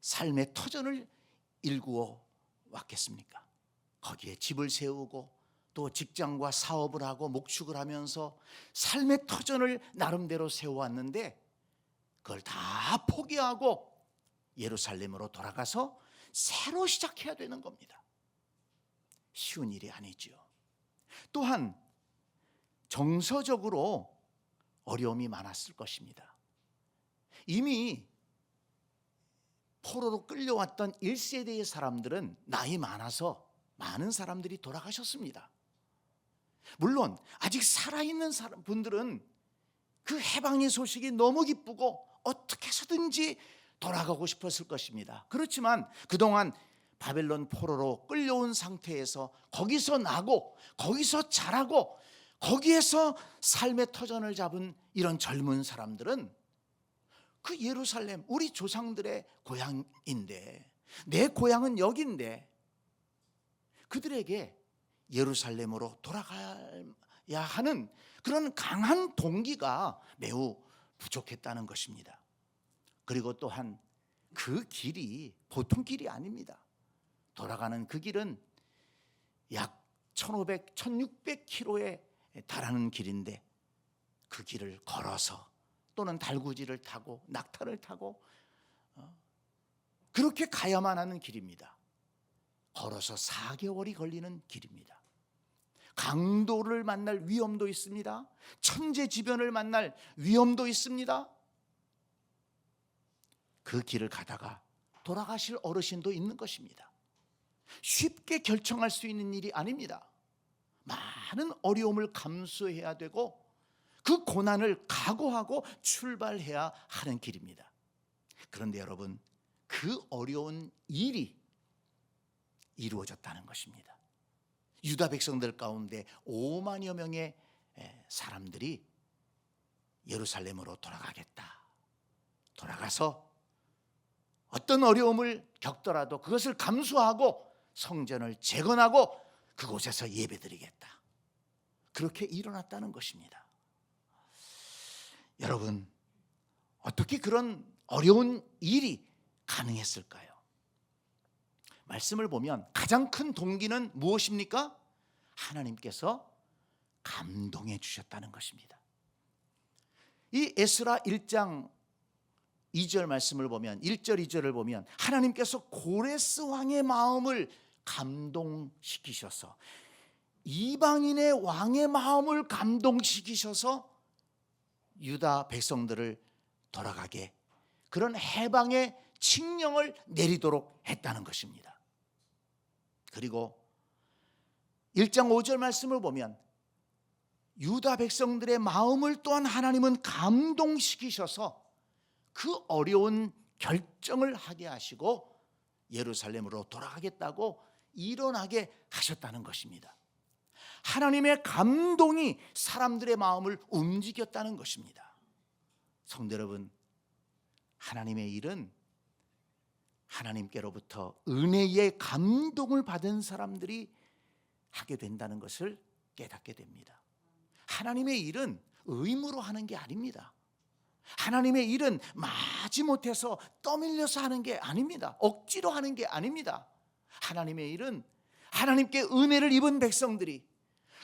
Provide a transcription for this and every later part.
삶의 터전을 일구어 왔겠습니까? 거기에 집을 세우고 또 직장과 사업을 하고 목축을 하면서 삶의 터전을 나름대로 세워왔는데 그걸 다 포기하고 예루살렘으로 돌아가서 새로 시작해야 되는 겁니다. 쉬운 일이 아니죠. 또한 정서적으로 어려움이 많았을 것입니다. 이미 포로로 끌려왔던 1세대의 사람들은 나이 많아서 많은 사람들이 돌아가셨습니다. 물론 아직 살아있는 분들은 그 해방의 소식이 너무 기쁘고 어떻게 해서든지 돌아가고 싶었을 것입니다. 그렇지만 그동안 바벨론 포로로 끌려온 상태에서 거기서 나고 거기서 자라고 거기에서 삶의 터전을 잡은 이런 젊은 사람들은 그 예루살렘, 우리 조상들의 고향인데, 내 고향은 여기인데 그들에게 예루살렘으로 돌아가야 하는 그런 강한 동기가 매우 부족했다는 것입니다. 그리고 또한 그 길이 보통 길이 아닙니다. 돌아가는 그 길은 약 1500, 1600km에 달하는 길인데 그 길을 걸어서 또는 달구지를 타고 낙타를 타고 그렇게 가야만 하는 길입니다. 걸어서 4개월이 걸리는 길입니다. 강도를 만날 위험도 있습니다. 천재지변을 만날 위험도 있습니다. 그 길을 가다가 돌아가실 어르신도 있는 것입니다. 쉽게 결정할 수 있는 일이 아닙니다. 많은 어려움을 감수해야 되고 그 고난을 각오하고 출발해야 하는 길입니다. 그런데 여러분, 그 어려운 일이 이루어졌다는 것입니다. 유다 백성들 가운데 5만여 명의 사람들이 예루살렘으로 돌아가겠다. 돌아가서 어떤 어려움을 겪더라도 그것을 감수하고 성전을 재건하고 그곳에서 예배드리겠다. 그렇게 일어났다는 것입니다. 여러분, 어떻게 그런 어려운 일이 가능했을까요? 말씀을 보면 가장 큰 동기는 무엇입니까? 하나님께서 감동해 주셨다는 것입니다. 이 에스라 1장 2절 말씀을 보면 1절 2절을 보면 하나님께서 고레스 왕의 마음을 감동시키셔서 이방인의 왕의 마음을 감동시키셔서 유다 백성들을 돌아가게 그런 해방의 칙령을 내리도록 했다는 것입니다. 그리고 1장 5절 말씀을 보면 유다 백성들의 마음을 또한 하나님은 감동시키셔서 그 어려운 결정을 하게 하시고 예루살렘으로 돌아가겠다고 일어나게 하셨다는 것입니다. 하나님의 감동이 사람들의 마음을 움직였다는 것입니다. 성도 여러분, 하나님의 일은 하나님께로부터 은혜의 감동을 받은 사람들이 하게 된다는 것을 깨닫게 됩니다. 하나님의 일은 의무로 하는 게 아닙니다. 하나님의 일은 마지못해서 떠밀려서 하는 게 아닙니다. 억지로 하는 게 아닙니다. 하나님의 일은 하나님께 은혜를 입은 백성들이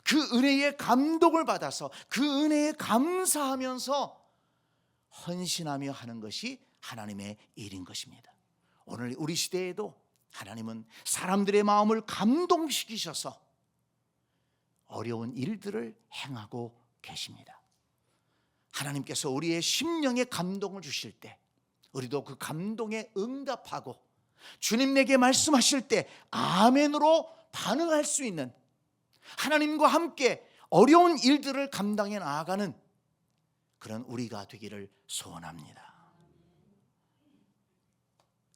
그 은혜의 감동을 받아서 그 은혜에 감사하면서 헌신하며 하는 것이 하나님의 일인 것입니다. 오늘 우리 시대에도 하나님은 사람들의 마음을 감동시키셔서 어려운 일들을 행하고 계십니다. 하나님께서 우리의 심령에 감동을 주실 때 우리도 그 감동에 응답하고 주님 내게 말씀하실 때 아멘으로 반응할 수 있는 하나님과 함께 어려운 일들을 감당해 나아가는 그런 우리가 되기를 소원합니다.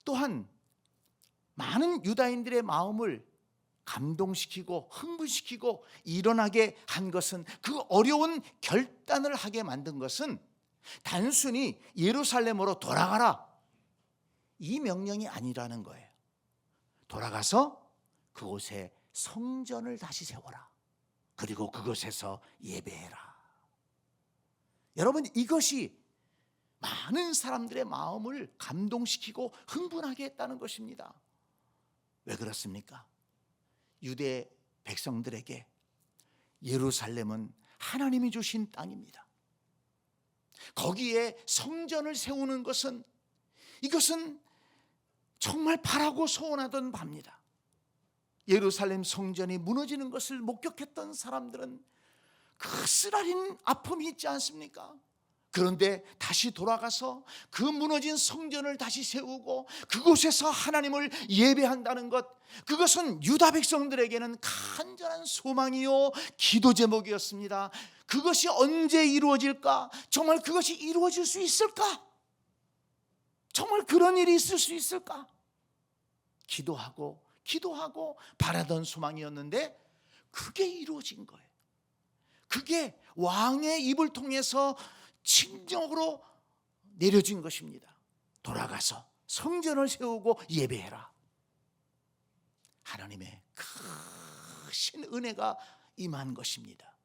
또한 많은 유다인들의 마음을 감동시키고 흥분시키고 일어나게 한 것은 그 어려운 결단을 하게 만든 것은 단순히 예루살렘으로 돌아가라 이 명령이 아니라는 거예요. 돌아가서 그곳에 성전을 다시 세워라. 그리고 그곳에서 예배해라. 여러분, 이것이 많은 사람들의 마음을 감동시키고 흥분하게 했다는 것입니다. 왜 그렇습니까? 유대 백성들에게 예루살렘은 하나님이 주신 땅입니다. 거기에 성전을 세우는 것은, 이것은 정말 바라고 소원하던 바입니다. 예루살렘 성전이 무너지는 것을 목격했던 사람들은 그 쓰라린 아픔이 있지 않습니까? 그런데 다시 돌아가서 그 무너진 성전을 다시 세우고 그곳에서 하나님을 예배한다는 것, 그것은 유다 백성들에게는 간절한 소망이요 기도 제목이었습니다. 그것이 언제 이루어질까? 정말 그것이 이루어질 수 있을까? 정말 그런 일이 있을 수 있을까? 기도하고 바라던 소망이었는데 그게 이루어진 거예요. 그게 왕의 입을 통해서 칭령으로 내려진 것입니다. 돌아가서 성전을 세우고 예배해라. 하나님의 크신 은혜가 임한 것입니다.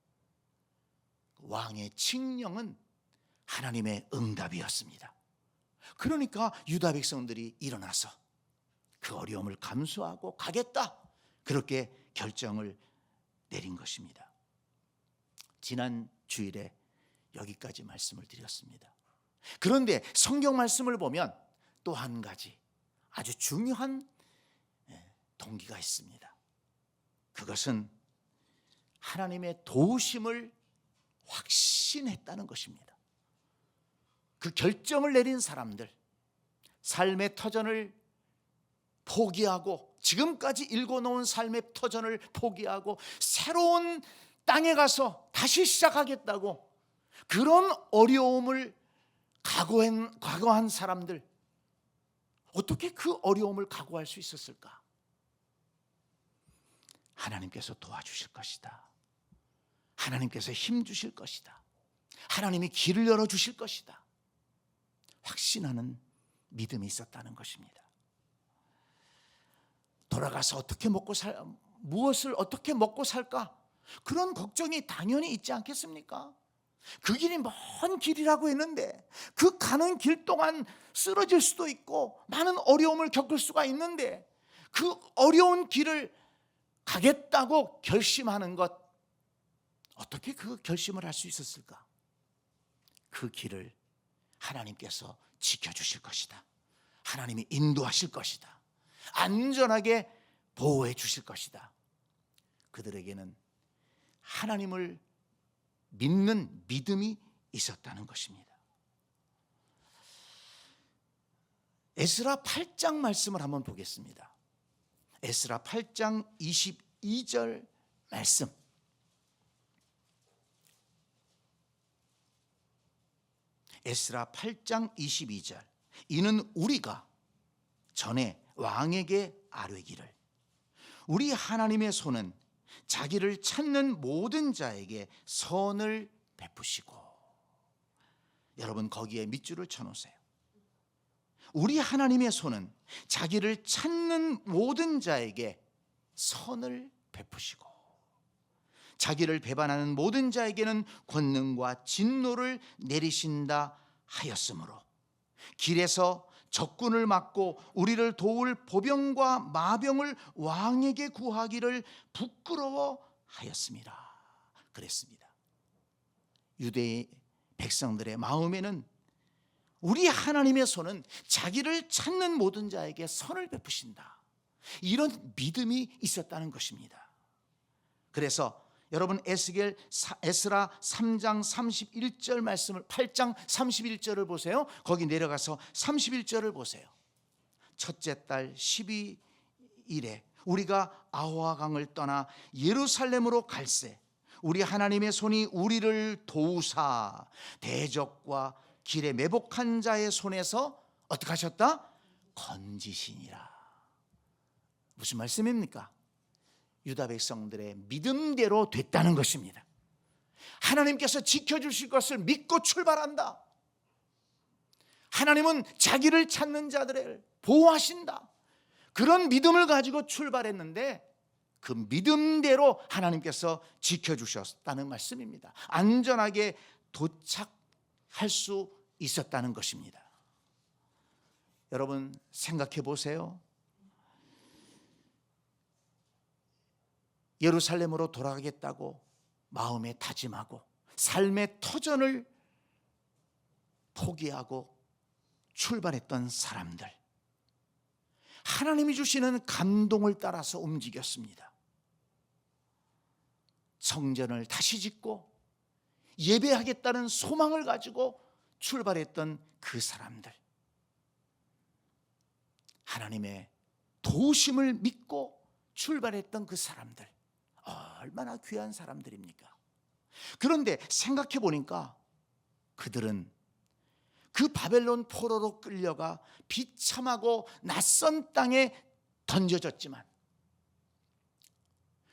왕의 칭령은 하나님의 응답이었습니다. 그러니까 유다 백성들이 일어나서 그 어려움을 감수하고 가겠다, 그렇게 결정을 내린 것입니다. 지난 주일에 여기까지 말씀을 드렸습니다. 그런데 성경 말씀을 보면 또 한 가지 아주 중요한 동기가 있습니다. 그것은 하나님의 도우심을 확신했다는 것입니다. 그 결정을 내린 사람들, 삶의 터전을 포기하고, 지금까지 읽어놓은 삶의 터전을 포기하고 새로운 땅에 가서 다시 시작하겠다고 그런 어려움을 각오한 사람들, 어떻게 그 어려움을 각오할 수 있었을까? 하나님께서 도와주실 것이다. 하나님께서 힘 주실 것이다. 하나님이 길을 열어주실 것이다. 확신하는 믿음이 있었다는 것입니다. 돌아가서 무엇을 어떻게 먹고 살까? 그런 걱정이 당연히 있지 않겠습니까? 그 길이 먼 길이라고 했는데 그 가는 길 동안 쓰러질 수도 있고 많은 어려움을 겪을 수가 있는데 그 어려운 길을 가겠다고 결심하는 것, 어떻게 그 결심을 할 수 있었을까? 그 길을 하나님께서 지켜주실 것이다. 하나님이 인도하실 것이다. 안전하게 보호해 주실 것이다. 그들에게는 하나님을 믿는 믿음이 있었다는 것입니다. 에스라 8장 말씀을 한번 보겠습니다. 에스라 8장 22절 말씀. 에스라 8장 22절. 이는 우리가 전에 왕에게 아뢰기를, 우리 하나님의 손은 자기를 찾는 모든 자에게 선을 베푸시고. 여러분 거기에 밑줄을 쳐놓으세요. 우리 하나님의 손은 자기를 찾는 모든 자에게 선을 베푸시고 자기를 배반하는 모든 자에게는 권능과 진노를 내리신다 하였으므로 길에서 적군을 막고 우리를 도울 보병과 마병을 왕에게 구하기를 부끄러워하였습니다. 그랬습니다. 유대의 백성들의 마음에는 우리 하나님의 손은 자기를 찾는 모든 자에게 선을 베푸신다, 이런 믿음이 있었다는 것입니다. 그래서 여러분 에스라 3장 31절 말씀을, 8장 31절을 보세요. 거기 내려가서 31절을 보세요. 첫째 달 12일에 우리가 아호와 강을 떠나 예루살렘으로 갈새 우리 하나님의 손이 우리를 도우사 대적과 길에 매복한 자의 손에서 어떻게 하셨다? 건지시니라. 무슨 말씀입니까? 유다 백성들의 믿음대로 됐다는 것입니다. 하나님께서 지켜주실 것을 믿고 출발한다. 하나님은 자기를 찾는 자들을 보호하신다. 그런 믿음을 가지고 출발했는데 그 믿음대로 하나님께서 지켜주셨다는 말씀입니다. 안전하게 도착할 수 있었다는 것입니다. 여러분 생각해 보세요. 예루살렘으로 돌아가겠다고 마음에 다짐하고 삶의 터전을 포기하고 출발했던 사람들, 하나님이 주시는 감동을 따라서 움직였습니다. 성전을 다시 짓고 예배하겠다는 소망을 가지고 출발했던 그 사람들, 하나님의 도우심을 믿고 출발했던 그 사람들, 얼마나 귀한 사람들입니까? 그런데 생각해 보니까 그들은 그 바벨론 포로로 끌려가 비참하고 낯선 땅에 던져졌지만,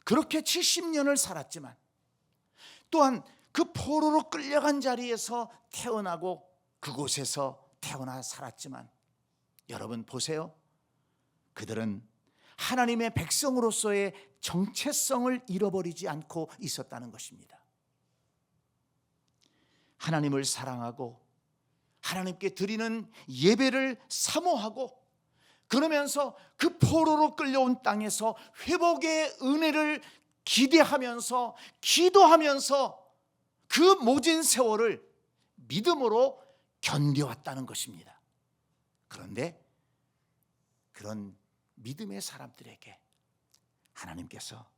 그렇게 70년을 살았지만, 또한 그 포로로 끌려간 자리에서 태어나고 그곳에서 태어나 살았지만, 여러분 보세요. 그들은 하나님의 백성으로서의 정체성을 잃어버리지 않고 있었다는 것입니다. 하나님을 사랑하고 하나님께 드리는 예배를 사모하고, 그러면서 그 포로로 끌려온 땅에서 회복의 은혜를 기대하면서 기도하면서 그 모진 세월을 믿음으로 견뎌왔다는 것입니다. 그런데 그런 믿음의 사람들에게 하나님께서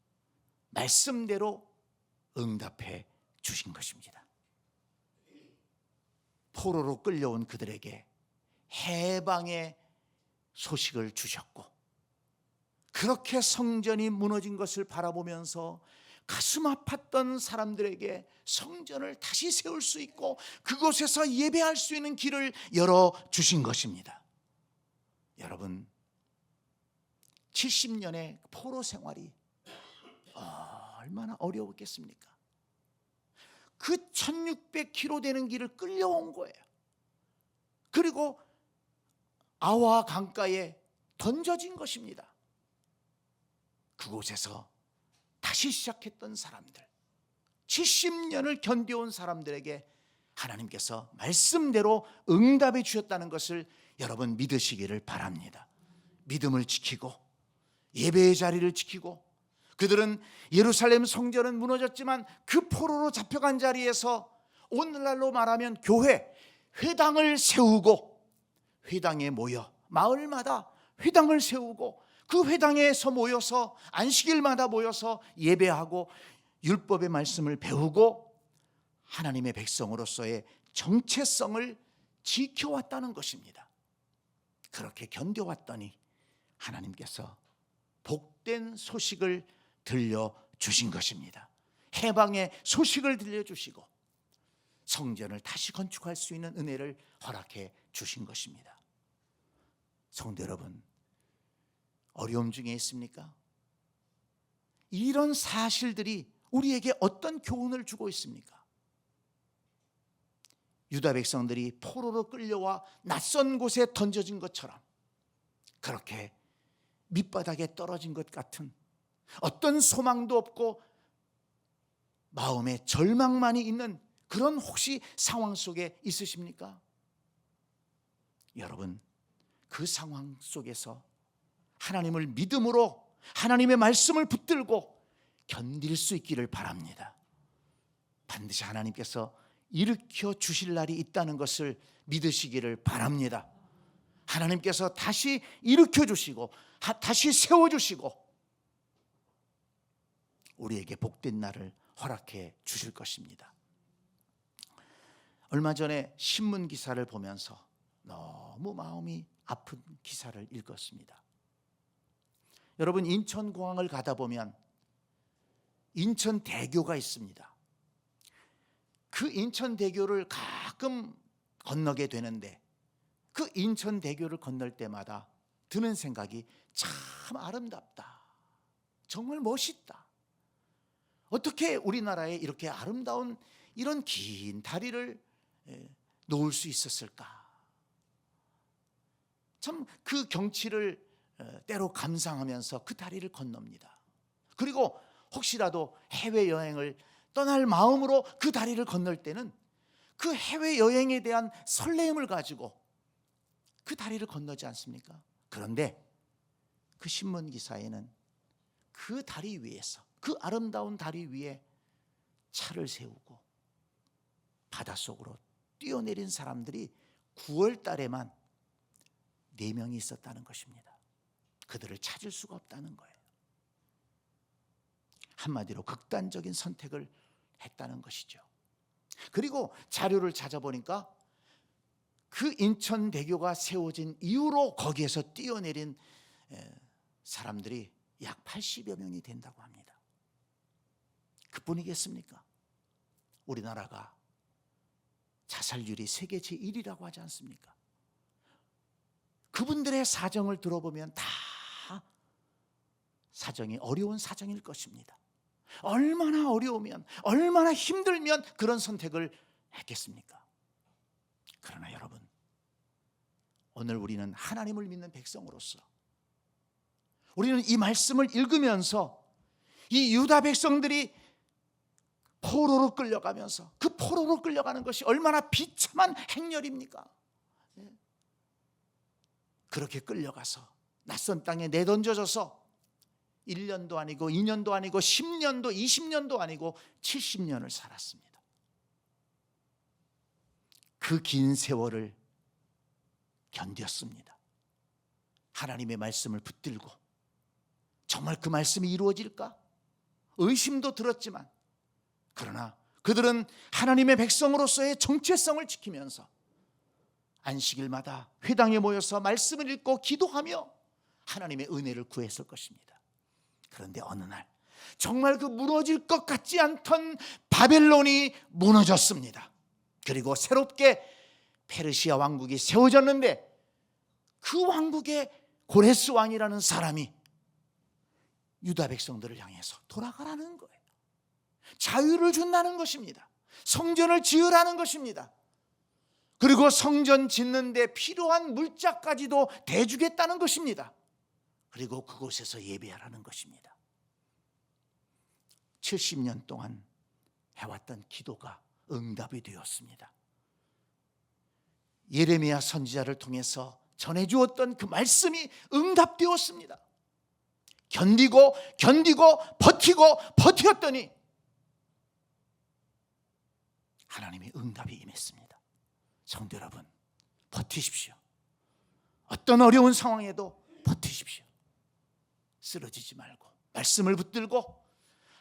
말씀대로 응답해 주신 것입니다. 포로로 끌려온 그들에게 해방의 소식을 주셨고, 그렇게 성전이 무너진 것을 바라보면서 가슴 아팠던 사람들에게 성전을 다시 세울 수 있고 그곳에서 예배할 수 있는 길을 열어주신 것입니다. 여러분, 70년의 포로 생활이 얼마나 어려웠겠습니까? 그 1600km 되는 길을 끌려온 거예요. 그리고 아와 강가에 던져진 것입니다. 그곳에서 다시 시작했던 사람들, 70년을 견뎌온 사람들에게 하나님께서 말씀대로 응답해 주셨다는 것을 여러분 믿으시기를 바랍니다. 믿음을 지키고 예배의 자리를 지키고, 그들은 예루살렘 성전은 무너졌지만 그 포로로 잡혀간 자리에서 오늘날로 말하면 교회, 회당을 세우고, 회당에 모여 마을마다 회당을 세우고 그 회당에서 모여서 안식일마다 모여서 예배하고 율법의 말씀을 배우고 하나님의 백성으로서의 정체성을 지켜왔다는 것입니다. 그렇게 견뎌왔더니 하나님께서 복된 소식을 들려주신 것입니다. 해방의 소식을 들려주시고 성전을 다시 건축할 수 있는 은혜를 허락해 주신 것입니다. 성도 여러분, 어려움 중에 있습니까? 이런 사실들이 우리에게 어떤 교훈을 주고 있습니까? 유다 백성들이 포로로 끌려와 낯선 곳에 던져진 것처럼 그렇게 밑바닥에 떨어진 것 같은 어떤 소망도 없고 마음에 절망만이 있는 그런 혹시 상황 속에 있으십니까? 여러분, 그 상황 속에서 하나님을 믿음으로 하나님의 말씀을 붙들고 견딜 수 있기를 바랍니다. 반드시 하나님께서 일으켜 주실 날이 있다는 것을 믿으시기를 바랍니다. 하나님께서 다시 일으켜 주시고 다시 세워 주시고 우리에게 복된 날을 허락해 주실 것입니다. 얼마 전에 신문 기사를 보면서 너무 마음이 아픈 기사를 읽었습니다. 여러분, 인천공항을 가다 보면 인천대교가 있습니다. 그 인천대교를 가끔 건너게 되는데 그 인천대교를 건널 때마다 드는 생각이 참 아름답다. 정말 멋있다. 어떻게 우리나라에 이렇게 아름다운 이런 긴 다리를 놓을 수 있었을까? 참 그 경치를 때로 감상하면서 그 다리를 건넙니다. 그리고 혹시라도 해외여행을 떠날 마음으로 그 다리를 건널 때는 그 해외 여행에 대한 설렘을 가지고 그 다리를 건너지 않습니까? 그런데 그 신문 기사에는 그 다리 위에서, 그 아름다운 다리 위에 차를 세우고 바닷속으로 뛰어내린 사람들이 9월 달에만 4명이 있었다는 것입니다. 그들을 찾을 수가 없다는 거예요. 한마디로 극단적인 선택을 했다는 것이죠. 그리고 자료를 찾아보니까 그 인천대교가 세워진 이후로 거기에서 뛰어내린 사람들이 약 80여 명이 된다고 합니다. 그뿐이겠습니까? 우리나라가 자살률이 세계 제1위라고 하지 않습니까? 그분들의 사정을 들어보면 다 사정이 어려운 사정일 것입니다. 얼마나 어려우면, 얼마나 힘들면 그런 선택을 했겠습니까? 그러나 여러분, 오늘 우리는 하나님을 믿는 백성으로서 우리는 이 말씀을 읽으면서 이 유다 백성들이 포로로 끌려가면서 그 포로로 끌려가는 것이 얼마나 비참한 행렬입니까? 그렇게 끌려가서 낯선 땅에 내던져져서 1년도 아니고 2년도 아니고 10년도 20년도 아니고 70년을 살았습니다. 그 긴 세월을 견뎠습니다. 하나님의 말씀을 붙들고 정말 그 말씀이 이루어질까? 의심도 들었지만 그러나 그들은 하나님의 백성으로서의 정체성을 지키면서 안식일마다 회당에 모여서 말씀을 읽고 기도하며 하나님의 은혜를 구했을 것입니다. 그런데 어느 날 정말 그 무너질 것 같지 않던 바벨론이 무너졌습니다. 그리고 새롭게 페르시아 왕국이 세워졌는데 그 왕국의 고레스 왕이라는 사람이 유다 백성들을 향해서 돌아가라는 거예요. 자유를 준다는 것입니다. 성전을 지으라는 것입니다. 그리고 성전 짓는 데 필요한 물자까지도 대주겠다는 것입니다. 그리고 그곳에서 예배하라는 것입니다. 70년 동안 해왔던 기도가 응답이 되었습니다. 예레미야 선지자를 통해서 전해주었던 그 말씀이 응답되었습니다. 견디고 버티고 버텼더니 하나님의 응답이 임했습니다. 성도 여러분, 버티십시오. 어떤 어려운 상황에도 버티십시오. 쓰러지지 말고 말씀을 붙들고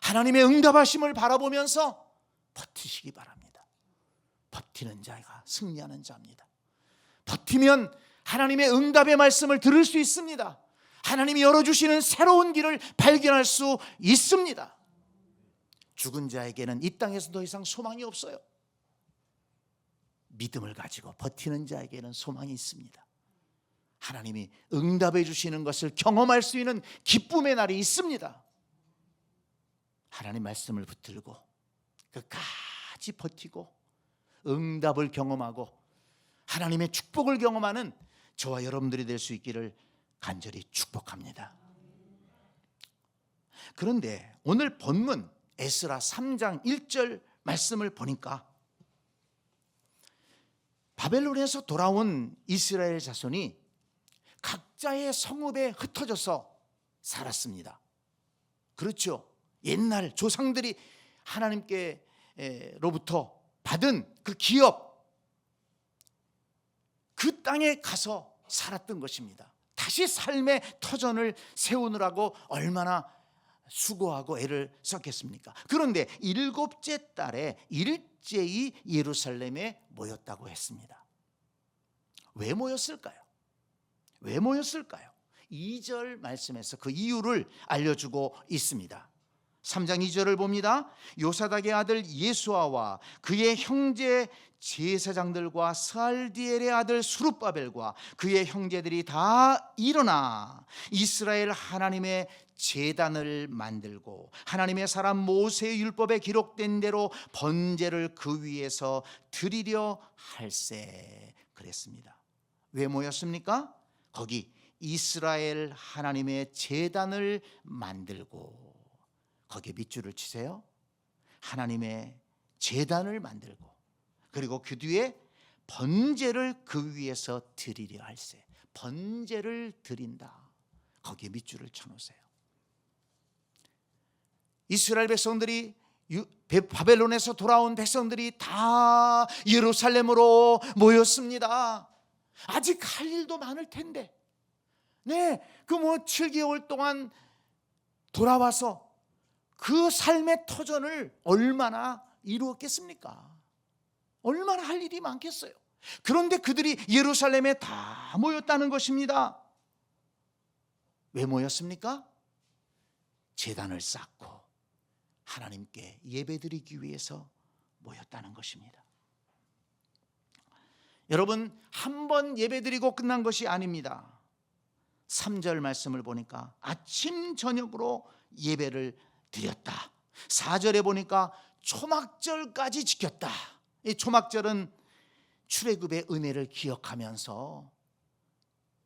하나님의 응답하심을 바라보면서 버티시기 바랍니다. 버티는 자가 승리하는 자입니다. 버티면 하나님의 응답의 말씀을 들을 수 있습니다. 하나님이 열어주시는 새로운 길을 발견할 수 있습니다. 죽은 자에게는 이 땅에서 더 이상 소망이 없어요. 믿음을 가지고 버티는 자에게는 소망이 있습니다. 하나님이 응답해 주시는 것을 경험할 수 있는 기쁨의 날이 있습니다. 하나님 말씀을 붙들고 끝까지 버티고 응답을 경험하고 하나님의 축복을 경험하는 저와 여러분들이 될 수 있기를 간절히 축복합니다. 그런데 오늘 본문 에스라 3장 1절 말씀을 보니까 바벨론에서 돌아온 이스라엘 자손이 각자의 성읍에 흩어져서 살았습니다. 그렇죠. 옛날 조상들이 하나님께로부터 받은 그 기업, 그 땅에 가서 살았던 것입니다. 다시 삶의 터전을 세우느라고 얼마나 수고하고 애를 썼겠습니까? 그런데 7째 달에 일제히 예루살렘에 모였다고 했습니다. 왜 모였을까요? 왜 모였을까요? 2절 말씀에서 그 이유를 알려주고 있습니다. 3장 2절을 봅니다. 요사닥의 아들 예수아와 그의 형제 제사장들과 스알디엘의 아들 수룹바벨과 그의 형제들이 다 일어나 이스라엘 하나님의 제단을 만들고 하나님의 사람 모세의 율법에 기록된 대로 번제를 그 위에서 드리려 할세 그랬습니다. 왜 모였습니까? 거기 이스라엘 하나님의 제단을 만들고, 거기에 밑줄을 치세요. 하나님의 제단을 만들고 그리고 그 뒤에 번제를 그 위에서 드리려 할세. 번제를 드린다. 거기에 밑줄을 쳐놓으세요. 이스라엘 백성들이 바벨론에서 돌아온 백성들이 다 예루살렘으로 모였습니다. 아직 할 일도 많을 텐데, 그 7개월 동안 돌아와서 그 삶의 터전을 얼마나 이루었겠습니까? 얼마나 할 일이 많겠어요. 그런데 그들이 예루살렘에 다 모였다는 것입니다. 왜 모였습니까? 제단을 쌓고 하나님께 예배드리기 위해서 모였다는 것입니다. 여러분, 한 번 예배드리고 끝난 것이 아닙니다. 3절 말씀을 보니까 아침 저녁으로 예배를 드렸다. 4절에 보니까 초막절까지 지켰다. 이 초막절은 출애굽의 은혜를 기억하면서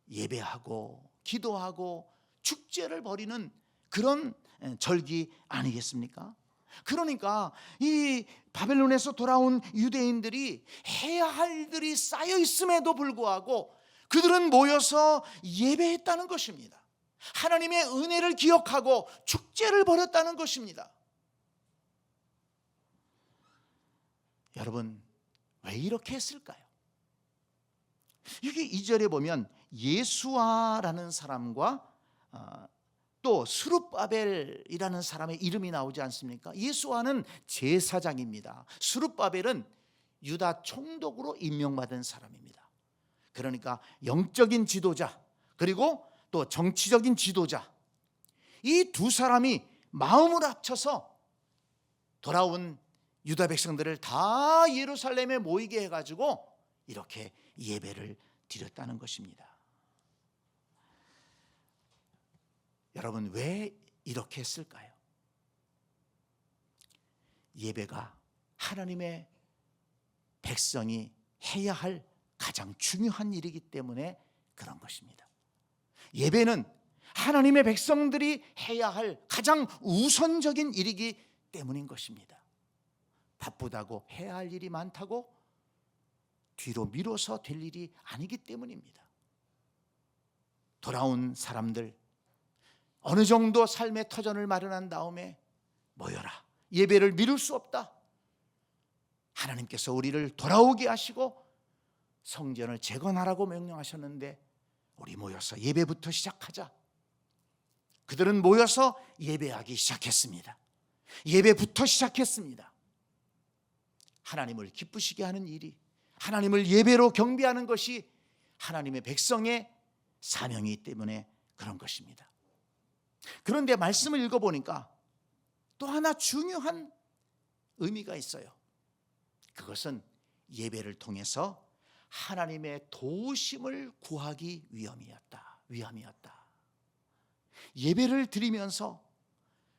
예배하고 기도하고 축제를 벌이는 그런 절기 아니겠습니까? 그러니까 이 바벨론에서 돌아온 유대인들이 해야 할 일들이 쌓여 있음에도 불구하고 그들은 모여서 예배했다는 것입니다. 하나님의 은혜를 기억하고 축제를 벌였다는 것입니다. 여러분, 왜 이렇게 했을까요? 여기 2절에 보면 예수아라는 사람과 또 스룹바벨이라는 사람의 이름이 나오지 않습니까? 예수아는 제사장입니다. 스룹바벨은 유다 총독으로 임명받은 사람입니다. 그러니까 영적인 지도자, 그리고 또 정치적인 지도자, 이 두 사람이 마음을 합쳐서 돌아온 유다 백성들을 다 예루살렘에 모이게 해가지고 이렇게 예배를 드렸다는 것입니다. 여러분, 왜 이렇게 했을까요? 예배가 하나님의 백성이 해야 할 가장 중요한 일이기 때문에 그런 것입니다. 예배는 하나님의 백성들이 해야 할 가장 우선적인 일이기 때문인 것입니다. 바쁘다고 해야 할 일이 많다고 뒤로 미뤄서 될 일이 아니기 때문입니다. 돌아온 사람들, 어느 정도 삶의 터전을 마련한 다음에 모여라. 예배를 미룰 수 없다. 하나님께서 우리를 돌아오게 하시고 성전을 재건하라고 명령하셨는데 우리 모여서 예배부터 시작하자. 그들은 모여서 예배하기 시작했습니다. 예배부터 시작했습니다. 하나님을 기쁘시게 하는 일이, 하나님을 예배로 경배하는 것이 하나님의 백성의 사명이기 때문에 그런 것입니다. 그런데 말씀을 읽어보니까 또 하나 중요한 의미가 있어요. 그것은 예배를 통해서 하나님의 도우심을 구하기 위함이었다. 예배를 드리면서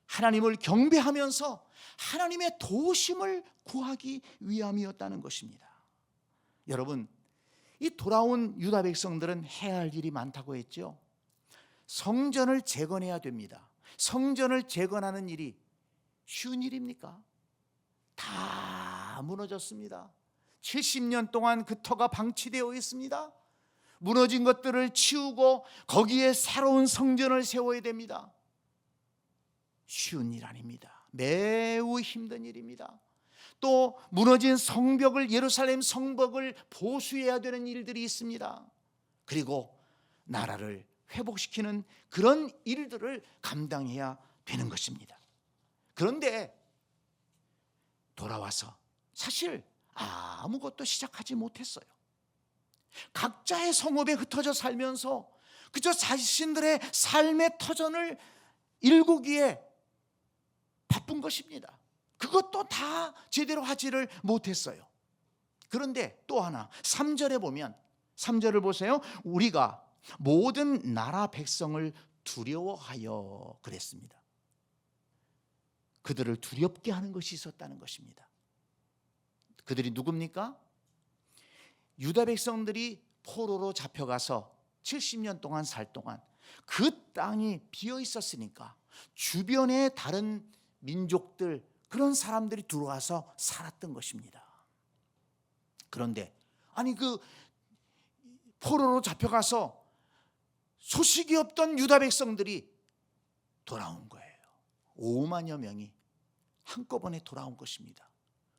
하나님을 경배하면서 하나님의 도우심을 구하기 위함이었다는 것입니다. 여러분, 이 돌아온 유다 백성들은 해야 할 일이 많다고 했죠. 성전을 재건해야 됩니다. 성전을 재건하는 일이 쉬운 일입니까? 다 무너졌습니다. 70년 동안 그 터가 방치되어 있습니다. 무너진 것들을 치우고 거기에 새로운 성전을 세워야 됩니다. 쉬운 일 아닙니다. 매우 힘든 일입니다. 또 무너진 성벽을, 예루살렘 성벽을 보수해야 되는 일들이 있습니다. 그리고 나라를 회복시키는 그런 일들을 감당해야 되는 것입니다. 그런데 돌아와서 사실 아무것도 시작하지 못했어요. 각자의 성읍에 흩어져 살면서 그저 자신들의 삶의 터전을 일구기에 바쁜 것입니다. 그것도 다 제대로 하지를 못했어요. 그런데 또 하나 3절에 보면, 3절을 보세요. 우리가 모든 나라 백성을 두려워하여 그랬습니다. 그들을 두렵게 하는 것이 있었다는 것입니다. 그들이 누굽니까? 유다 백성들이 포로로 잡혀가서 70년 동안 살 동안 그 땅이 비어 있었으니까 주변의 다른 민족들, 그런 사람들이 들어와서 살았던 것입니다. 그런데 아니 그 포로로 잡혀가서 소식이 없던 유다 백성들이 돌아온 거예요. 5만여 명이 한꺼번에 돌아온 것입니다.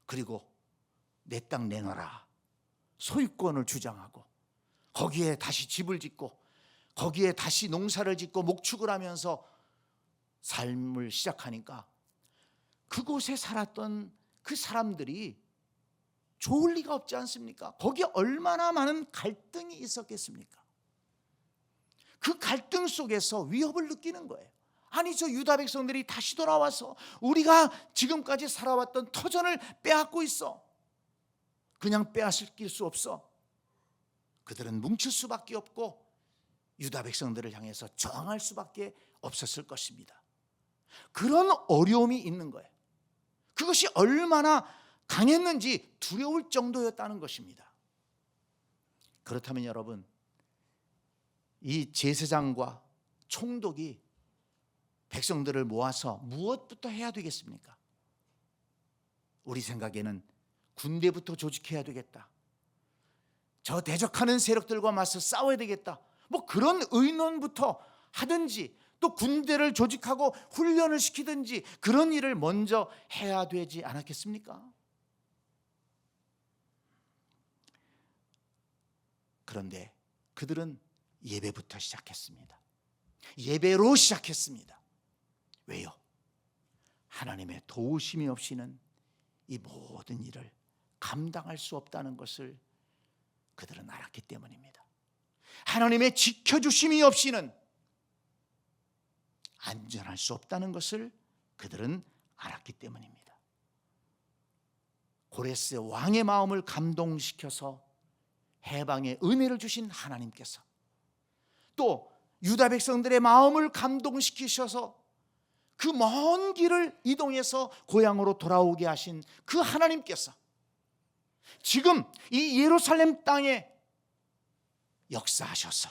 그리고 내 땅 내놔라 소유권을 주장하고 거기에 다시 집을 짓고 거기에 다시 농사를 짓고 목축을 하면서 삶을 시작하니까 그곳에 살았던 그 사람들이 좋을 리가 없지 않습니까? 거기에 얼마나 많은 갈등이 있었겠습니까? 그 갈등 속에서 위협을 느끼는 거예요. 아니 저 유다 백성들이 다시 돌아와서 우리가 지금까지 살아왔던 터전을 빼앗고 있어. 그냥 빼앗길 수 없어. 그들은 뭉칠 수밖에 없고 유다 백성들을 향해서 저항할 수밖에 없었을 것입니다. 그런 어려움이 있는 거예요. 그것이 얼마나 강했는지 두려울 정도였다는 것입니다. 그렇다면 여러분, 이 제사장과 총독이 백성들을 모아서 무엇부터 해야 되겠습니까? 우리 생각에는 군대부터 조직해야 되겠다. 저 대적하는 세력들과 맞서 싸워야 되겠다. 뭐 그런 의논부터 하든지 또 군대를 조직하고 훈련을 시키든지 그런 일을 먼저 해야 되지 않았겠습니까? 그런데 그들은 예배부터 시작했습니다. 예배로 시작했습니다. 왜요? 하나님의 도우심이 없이는 이 모든 일을 감당할 수 없다는 것을 그들은 알았기 때문입니다. 하나님의 지켜주심이 없이는 안전할 수 없다는 것을 그들은 알았기 때문입니다. 고레스 왕의 마음을 감동시켜서 해방의 은혜를 주신 하나님께서 또 유다 백성들의 마음을 감동시키셔서 그 먼 길을 이동해서 고향으로 돌아오게 하신 그 하나님께서 지금 이 예루살렘 땅에 역사하셔서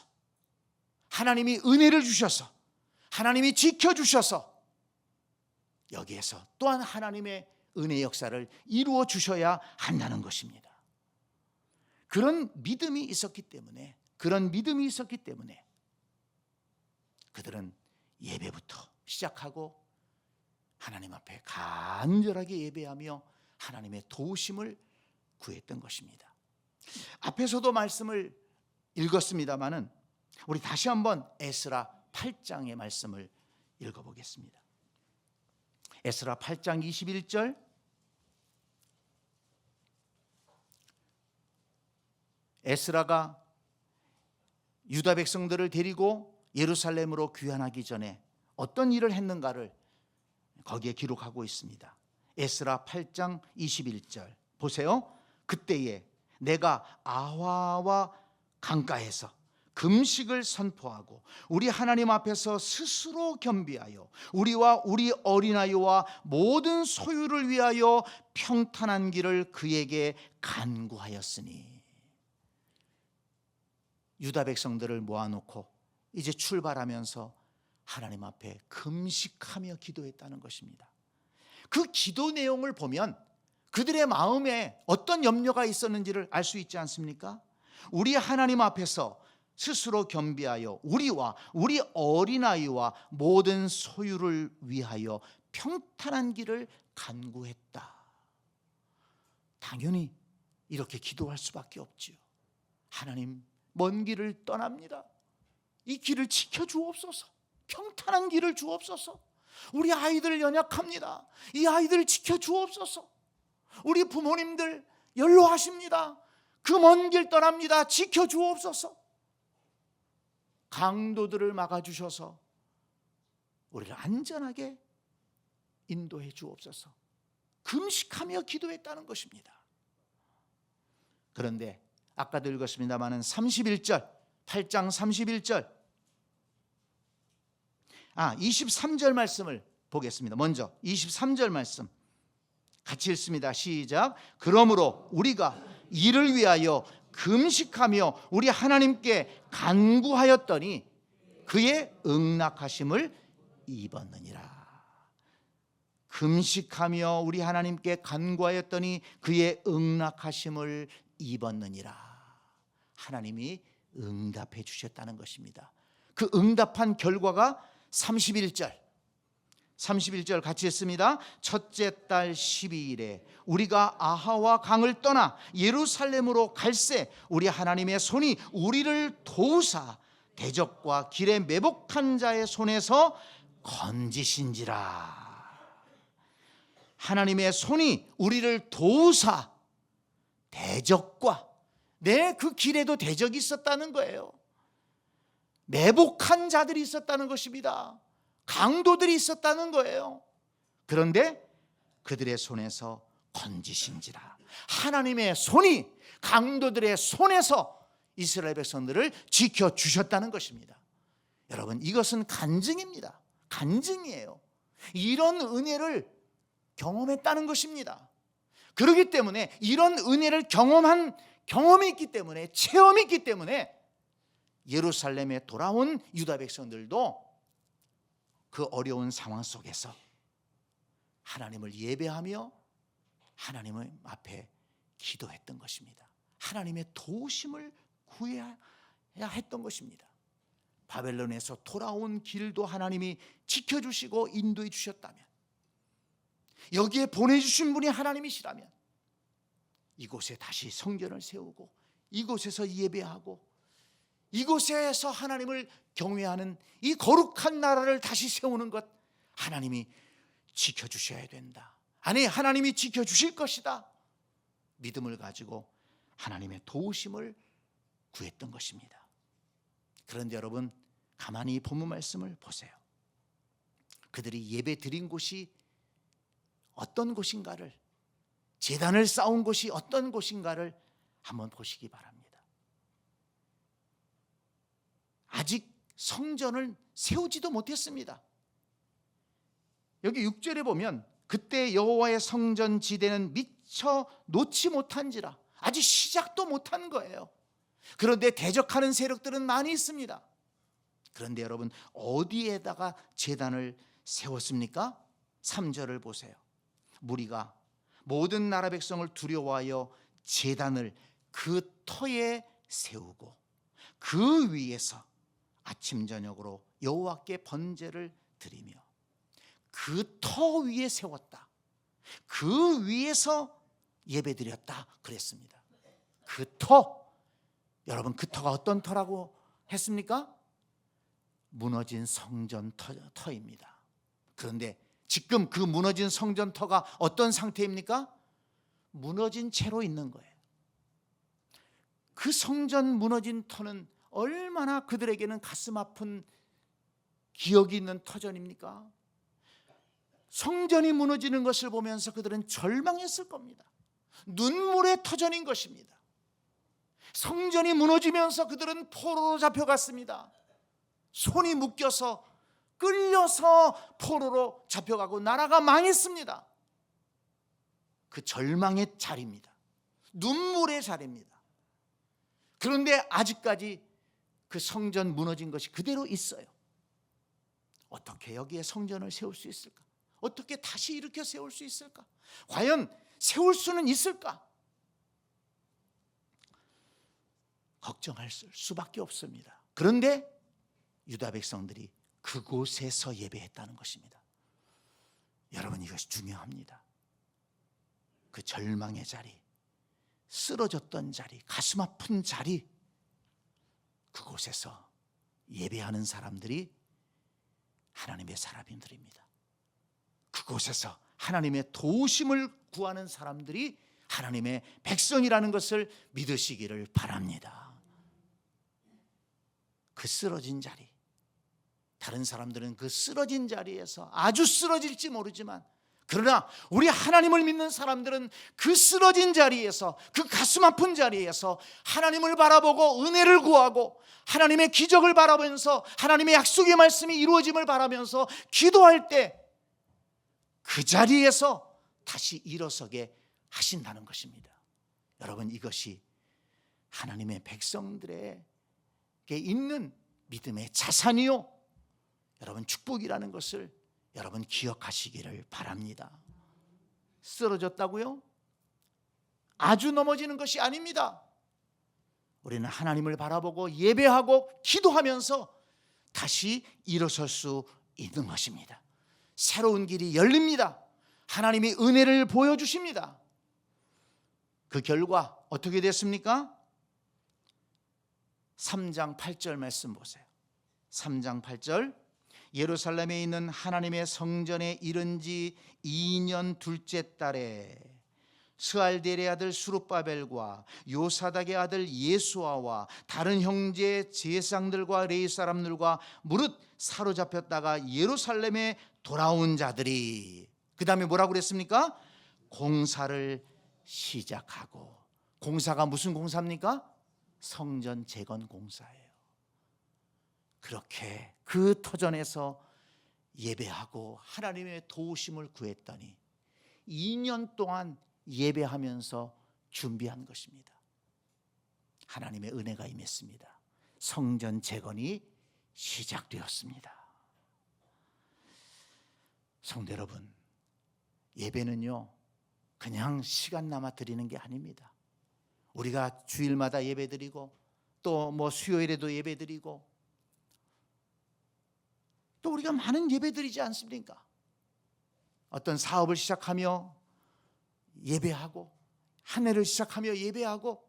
하나님이 은혜를 주셔서 하나님이 지켜주셔서 여기에서 또한 하나님의 은혜 역사를 이루어 주셔야 한다는 것입니다. 그런 믿음이 있었기 때문에 그들은 예배부터 시작하고 하나님 앞에 간절하게 예배하며 하나님의 도우심을 구했던 것입니다. 앞에서도 말씀을 읽었습니다마는 우리 다시 한번 에스라 8장의 말씀을 읽어보겠습니다. 에스라 8장 21절, 에스라가 유다 백성들을 데리고 예루살렘으로 귀환하기 전에 어떤 일을 했는가를 거기에 기록하고 있습니다. 에스라 8장 21절 보세요. 그때에 내가 아화와 강가에서 금식을 선포하고 우리 하나님 앞에서 스스로 겸비하여 우리와 우리 어린아이와 모든 소유를 위하여 평탄한 길을 그에게 간구하였으니. 유다 백성들을 모아놓고 이제 출발하면서 하나님 앞에 금식하며 기도했다는 것입니다. 그 기도 내용을 보면 그들의 마음에 어떤 염려가 있었는지를 알 수 있지 않습니까? 우리 하나님 앞에서 스스로 겸비하여 우리와 우리 어린아이와 모든 소유를 위하여 평탄한 길을 간구했다. 당연히 이렇게 기도할 수밖에 없지요. 하나님, 먼 길을 떠납니다. 이 길을 지켜주옵소서. 평탄한 길을 주옵소서. 우리 아이들 연약합니다. 이 아이들을 지켜주옵소서. 우리 부모님들 연로하십니다. 그 먼 길 떠납니다. 지켜주옵소서. 강도들을 막아주셔서 우리를 안전하게 인도해 주옵소서. 금식하며 기도했다는 것입니다. 그런데 아까도 읽었습니다마는 31절, 8장 31절, 23절 말씀을 보겠습니다. 먼저 23절 말씀 같이 읽습니다. 시작. 그러므로 우리가 이를 위하여 금식하며 우리 하나님께 간구하였더니 그의 응낙하심을 입었느니라. 금식하며 우리 하나님께 간구하였더니 그의 응낙하심을 입었느니라. 하나님이 응답해 주셨다는 것입니다. 그 응답한 결과가 31절 같이 했습니다. 첫째 달 12일에 우리가 아하와 강을 떠나 예루살렘으로 갈새 우리 하나님의 손이 우리를 도우사 대적과 길에 매복한 자의 손에서 건지신지라. 하나님의 손이 우리를 도우사 대적과, 그 길에도 대적이 있었다는 거예요. 매복한 자들이 있었다는 것입니다. 강도들이 있었다는 거예요. 그런데 그들의 손에서 건지신지라. 하나님의 손이 강도들의 손에서 이스라엘 백성들을 지켜주셨다는 것입니다. 여러분, 이것은 간증입니다. 간증이에요. 이런 은혜를 경험했다는 것입니다. 그렇기 때문에 이런 은혜를 경험한 경험이 있기 때문에, 체험이 있기 때문에 예루살렘에 돌아온 유다 백성들도 그 어려운 상황 속에서 하나님을 예배하며 하나님 앞에 기도했던 것입니다. 하나님의 도우심을 구해야 했던 것입니다. 바벨론에서 돌아온 길도 하나님이 지켜주시고 인도해 주셨다면, 여기에 보내주신 분이 하나님이시라면 이곳에 다시 성전을 세우고 이곳에서 예배하고 이곳에서 하나님을 경외하는 이 거룩한 나라를 다시 세우는 것, 하나님이 지켜주셔야 된다. 아니, 하나님이 지켜주실 것이다. 믿음을 가지고 하나님의 도우심을 구했던 것입니다. 그런데 여러분, 가만히 본문 말씀을 보세요. 그들이 예배 드린 곳이 어떤 곳인가를, 제단을 쌓은 곳이 어떤 곳인가를 한번 보시기 바랍니다. 아직 성전을 세우지도 못했습니다. 여기 6절에 보면 그때 여호와의 성전 지대는 미처 놓지 못한지라. 아직 시작도 못한 거예요. 그런데 대적하는 세력들은 많이 있습니다. 그런데 여러분, 어디에다가 제단을 세웠습니까? 3절을 보세요. 무리가 모든 나라 백성을 두려워하여 제단을 그 터에 세우고 그 위에서 아침 저녁으로 여호와께 번제를 드리며, 그 터 위에 세웠다. 그 위에서 예배드렸다 그랬습니다. 그 터, 여러분, 그 터가 어떤 터라고 했습니까? 무너진 성전 터입니다. 그런데 지금 그 무너진 성전 터가 어떤 상태입니까? 무너진 채로 있는 거예요. 그 성전 무너진 터는 얼마나 그들에게는 가슴 아픈 기억이 있는 터전입니까? 성전이 무너지는 것을 보면서 그들은 절망했을 겁니다. 눈물의 터전인 것입니다. 성전이 무너지면서 그들은 포로로 잡혀갔습니다. 손이 묶여서 끌려서 포로로 잡혀가고 나라가 망했습니다. 그 절망의 자리입니다. 눈물의 자리입니다. 그런데 아직까지 그 성전 무너진 것이 그대로 있어요. 어떻게 여기에 성전을 세울 수 있을까? 어떻게 다시 일으켜 세울 수 있을까? 과연 세울 수는 있을까? 걱정할 수밖에 없습니다. 그런데 유다 백성들이 그곳에서 예배했다는 것입니다. 여러분, 이것이 중요합니다. 그 절망의 자리, 쓰러졌던 자리, 가슴 아픈 자리, 그곳에서 예배하는 사람들이 하나님의 사람들입니다. 그곳에서 하나님의 도우심을 구하는 사람들이 하나님의 백성이라는 것을 믿으시기를 바랍니다. 그 쓰러진 자리, 다른 사람들은 그 쓰러진 자리에서 아주 쓰러질지 모르지만, 그러나 우리 하나님을 믿는 사람들은 그 쓰러진 자리에서, 그 가슴 아픈 자리에서 하나님을 바라보고 은혜를 구하고 하나님의 기적을 바라보면서 하나님의 약속의 말씀이 이루어짐을 바라면서 기도할 때 그 자리에서 다시 일어서게 하신다는 것입니다. 여러분, 이것이 하나님의 백성들에게 있는 믿음의 자산이요, 여러분, 축복이라는 것을 여러분 기억하시기를 바랍니다. 쓰러졌다고요? 아주 넘어지는 것이 아닙니다. 우리는 하나님을 바라보고 예배하고 기도하면서 다시 일어설 수 있는 것입니다. 새로운 길이 열립니다. 하나님이 은혜를 보여주십니다. 그 결과 어떻게 됐습니까? 3장 8절 말씀 보세요. 3장 8절, 예루살렘에 있는 하나님의 성전에 이른 지 2년 둘째 달에 스알델의 아들 수룹바벨과 요사닥의 아들 예수아와 다른 형제 제사장들과 레위 사람들과 무릇 사로잡혔다가 예루살렘에 돌아온 자들이, 그 다음에 뭐라고 그랬습니까? 공사를 시작하고. 공사가 무슨 공사입니까? 성전 재건 공사예요. 그렇게 그 터전에서 예배하고 하나님의 도우심을 구했더니 2년 동안 예배하면서 준비한 것입니다. 하나님의 은혜가 임했습니다. 성전 재건이 시작되었습니다. 성도 여러분, 예배는요 그냥 시간 남아 드리는 게 아닙니다. 우리가 주일마다 예배 드리고 또 뭐 수요일에도 예배 드리고 또 우리가 많은 예배 드리지 않습니까? 어떤 사업을 시작하며 예배하고 한 해를 시작하며 예배하고,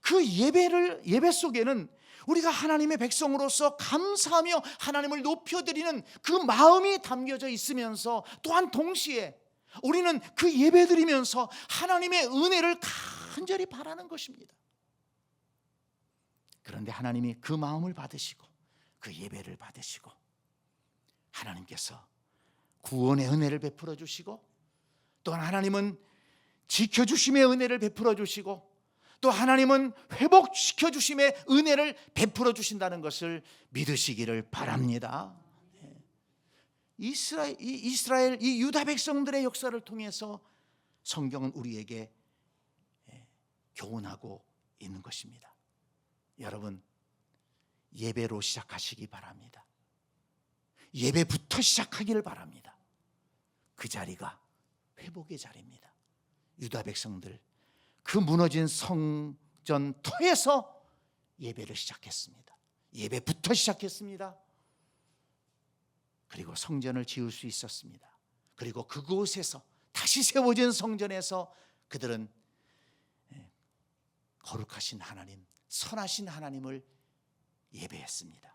그 예배 속에는 우리가 하나님의 백성으로서 감사하며 하나님을 높여드리는 그 마음이 담겨져 있으면서 또한 동시에 우리는 그 예배 드리면서 하나님의 은혜를 간절히 바라는 것입니다. 그런데 하나님이 그 마음을 받으시고 그 예배를 받으시고 하나님께서 구원의 은혜를 베풀어 주시고, 또 하나님은 지켜주심의 은혜를 베풀어 주시고, 또 하나님은 회복시켜 주심의 은혜를 베풀어 주신다는 것을 믿으시기를 바랍니다. 이스라엘 이 유다 백성들의 역사를 통해서 성경은 우리에게 교훈하고 있는 것입니다. 여러분, 예배로 시작하시기 바랍니다. 예배부터 시작하기를 바랍니다. 그 자리가 회복의 자리입니다. 유다 백성들 그 무너진 성전터에서 예배를 시작했습니다. 예배부터 시작했습니다. 그리고 성전을 지을 수 있었습니다. 그리고 그곳에서 다시 세워진 성전에서 그들은 거룩하신 하나님, 선하신 하나님을 예배했습니다.